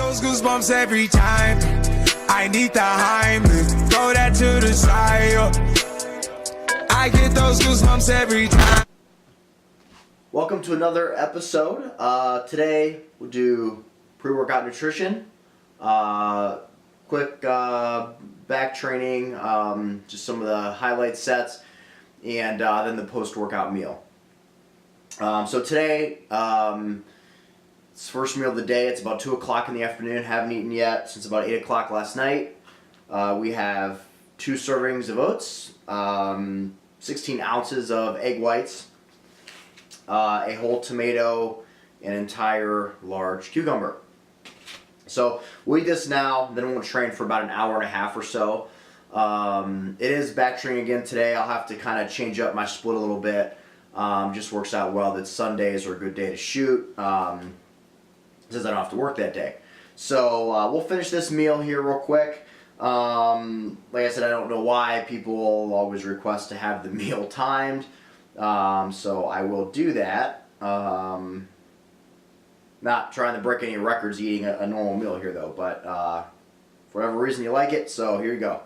those goosebumps every time. I need the Heimlich, throw that to the side. I get those goosebumps every time. Welcome to another episode. Today we'll do pre-workout nutrition, quick back training, just some of the highlight sets, and then the post-workout meal. So today, it's the first meal of the day. It's about 2 o'clock in the afternoon. Haven't eaten yet since about 8 o'clock last night. We have 2 servings of oats, 16 ounces of egg whites, a whole tomato, an entire large cucumber. So we'll eat this now, then we'll train for about an hour and a half or so. It is back training again today. I'll have to kind of change up my split a little bit. Just works out well that Sundays are a good day to shoot, since I don't have to work that day. So we'll finish this meal here real quick. Like I said, I don't know why people always request to have the meal timed. So I will do that. Not trying to break any records eating a normal meal here though, but for whatever reason you like it, so here you go.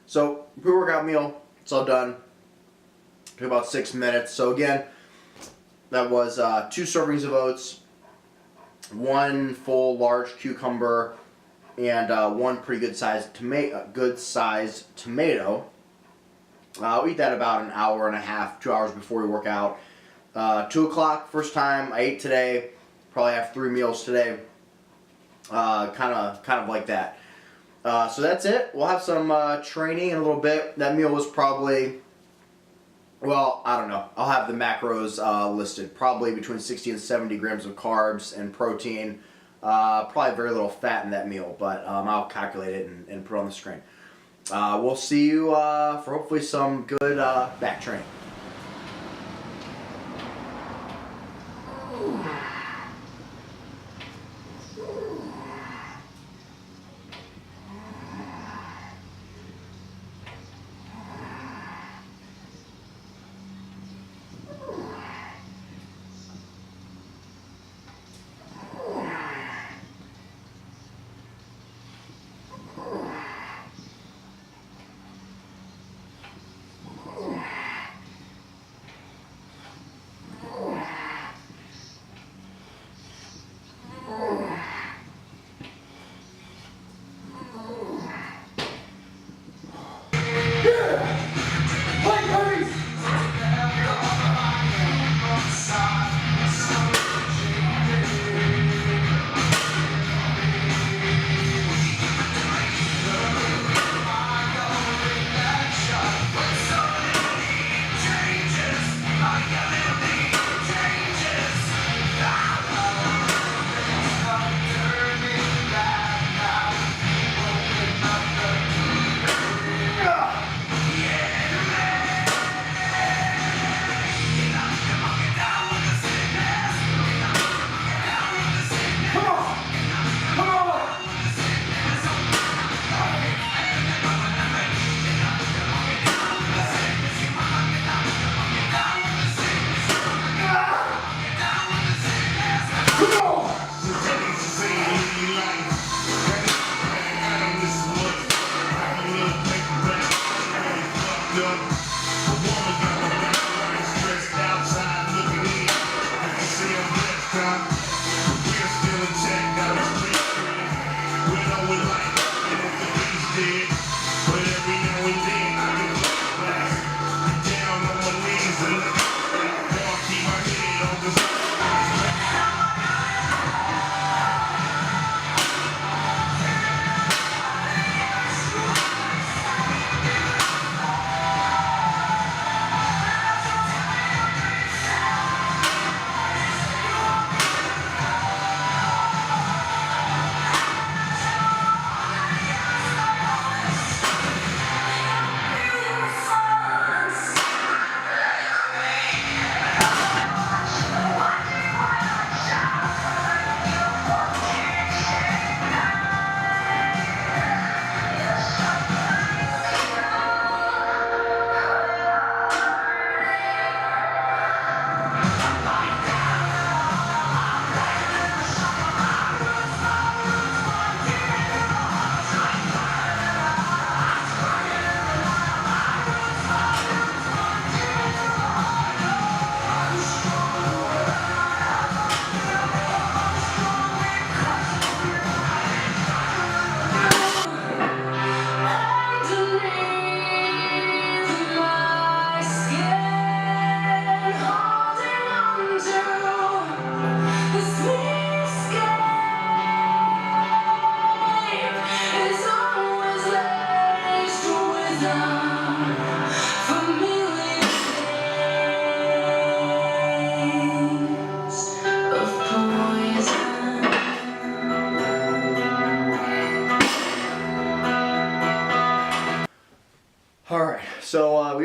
So, pre-workout meal, it's all done. Took about 6 minutes. So again, that was 2 servings of oats, 1 full large cucumber, and 1 pretty good sized tomato. I'll eat that about an hour and a half, 2 hours before we work out. 2 o'clock, first time I ate today. Probably have 3 meals today. Kind of like that. So that's it. We'll have some training in a little bit. That meal was probably, well, I don't know. I'll have the macros listed. Probably between 60 and 70 grams of carbs and protein. Probably very little fat in that meal, but I'll calculate it and put it on the screen. We'll see you for hopefully some good back training.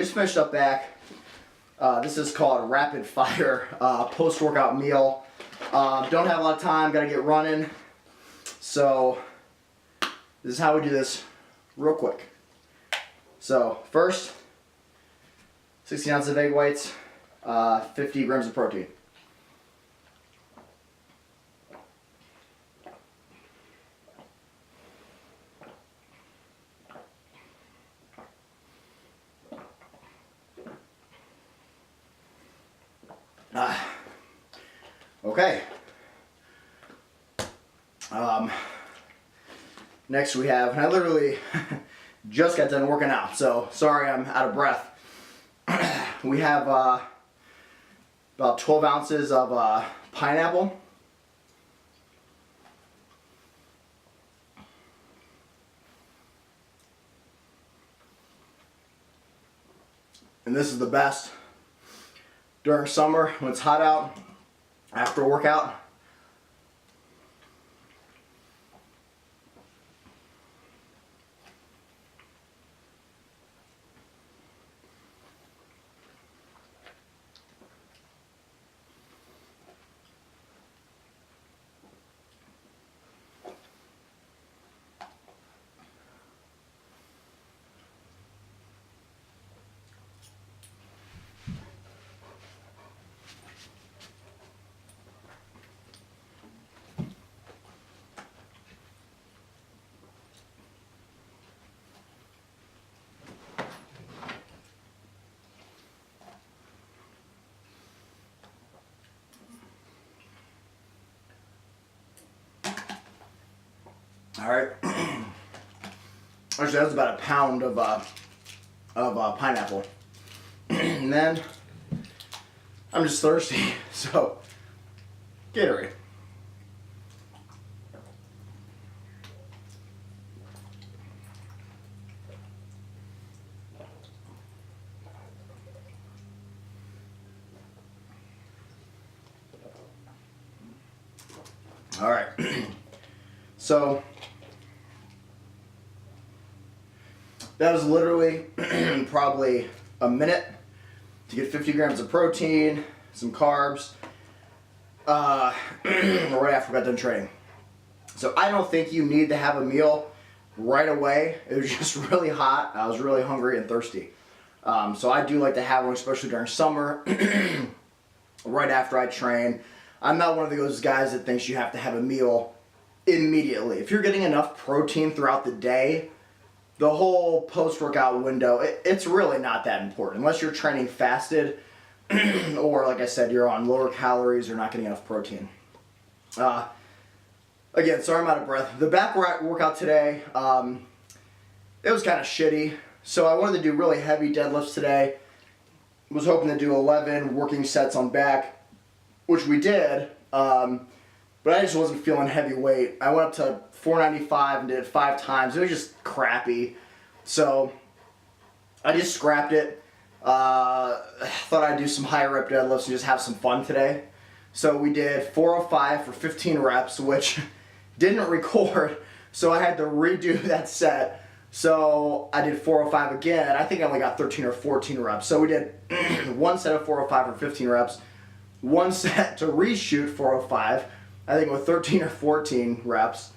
just finished up back. This is called rapid fire post-workout meal. Don't have a lot of time, gotta get running. So this is how we do this real quick. So first, 16 ounces of egg whites, 50 grams of protein. Okay. Next we have, and I literally just got done working out, so sorry I'm out of breath. We have about 12 ounces of pineapple. And this is the best during summer when it's hot out, after a workout. All right. Actually, that was about a pound of pineapple. And then I'm just thirsty, so Gatorade. All right. So that was literally probably a minute to get 50 grams of protein, some carbs, right after I got done training. So I don't think you need to have a meal right away. It was just really hot. I was really hungry and thirsty. So I do like to have one, especially during summer, right after I train. I'm not one of those guys that thinks you have to have a meal immediately. If you're getting enough protein throughout the day, the whole post-workout window, it's really not that important. Unless you're training fasted or, like I said, you're on lower calories or not getting enough protein. Again, sorry I'm out of breath. The back workout today, it was kind of shitty. So I wanted to do really heavy deadlifts today. Was hoping to do 11 working sets on back, which we did. But I just wasn't feeling heavy weight. I went up to 495 and did it 5 times. It was just crappy. So I just scrapped it. Thought I'd do some higher rep deadlifts and just have some fun today. So we did 405 for 15 reps, which didn't record. So I had to redo that set. So I did 405 again. I think I only got 13 or 14 reps. So we did one set of 405 for 15 reps, one set to reshoot 405. I think with 13 or 14 reps,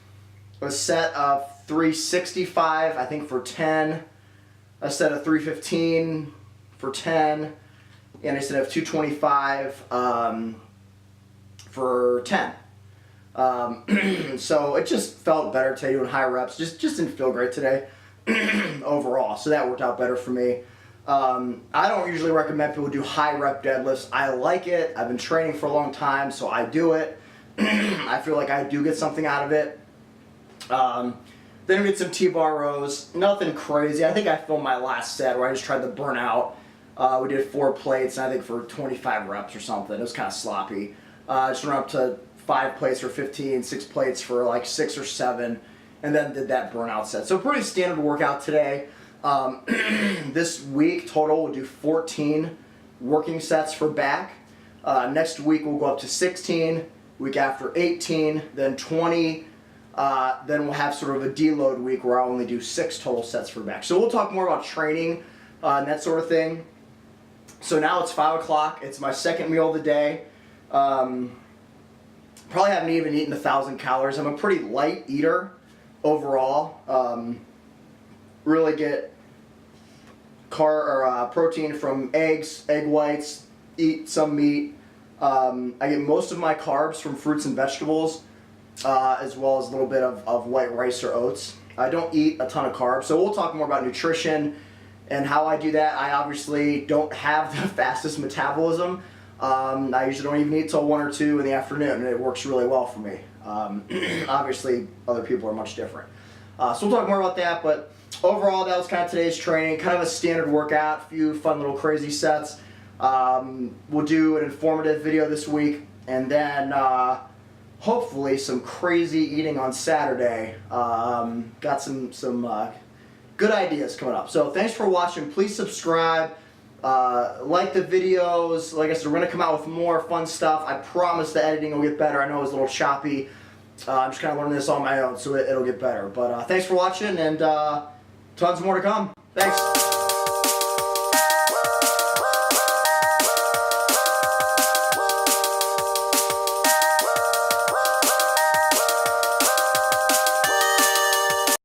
a set of 365, I think for 10, a set of 315 for 10, and a set of 225 for 10. So it just felt better today doing high reps. Just didn't feel great today overall, so that worked out better for me. I don't usually recommend people do high rep deadlifts. I like it. I've been training for a long time, so I do it. I feel like I do get something out of it. Then we did some T-bar rows. Nothing crazy. I think I filmed my last set where I just tried to burn out. We did 4 plates, and I think for 25 reps or something. It was kind of sloppy. Just went up to 5 plates for 15, 6 plates for like 6 or 7, and then did that burnout set. So pretty standard workout today. This week total we'll do 14 working sets for back. Next week we'll go up to 16. Week after 18, then 20, then we'll have sort of a deload week where I'll only do 6 total sets for back. So we'll talk more about training and that sort of thing. So now it's 5 o'clock. It's my second meal of the day. Probably haven't even eaten 1,000 calories. I'm a pretty light eater overall. Really get protein from eggs, egg whites, eat some meat. I get most of my carbs from fruits and vegetables, as well as a little bit of white rice or oats. I don't eat a ton of carbs, so we'll talk more about nutrition and how I do that. I obviously don't have the fastest metabolism. I usually don't even eat till 1 or 2 in the afternoon, and it works really well for me. Obviously, other people are much different. So we'll talk more about that, but overall, that was kind of today's training. Kind of a standard workout, a few fun little crazy sets. We'll do an informative video this week, and then hopefully some crazy eating on Saturday. Got some good ideas coming up. So thanks for watching. Please subscribe. Like the videos. Like I said, we're going to come out with more fun stuff. I promise the editing will get better. I know it was a little choppy. I'm just kind of learning this on my own, so it'll get better. But thanks for watching, and tons more to come. Thanks.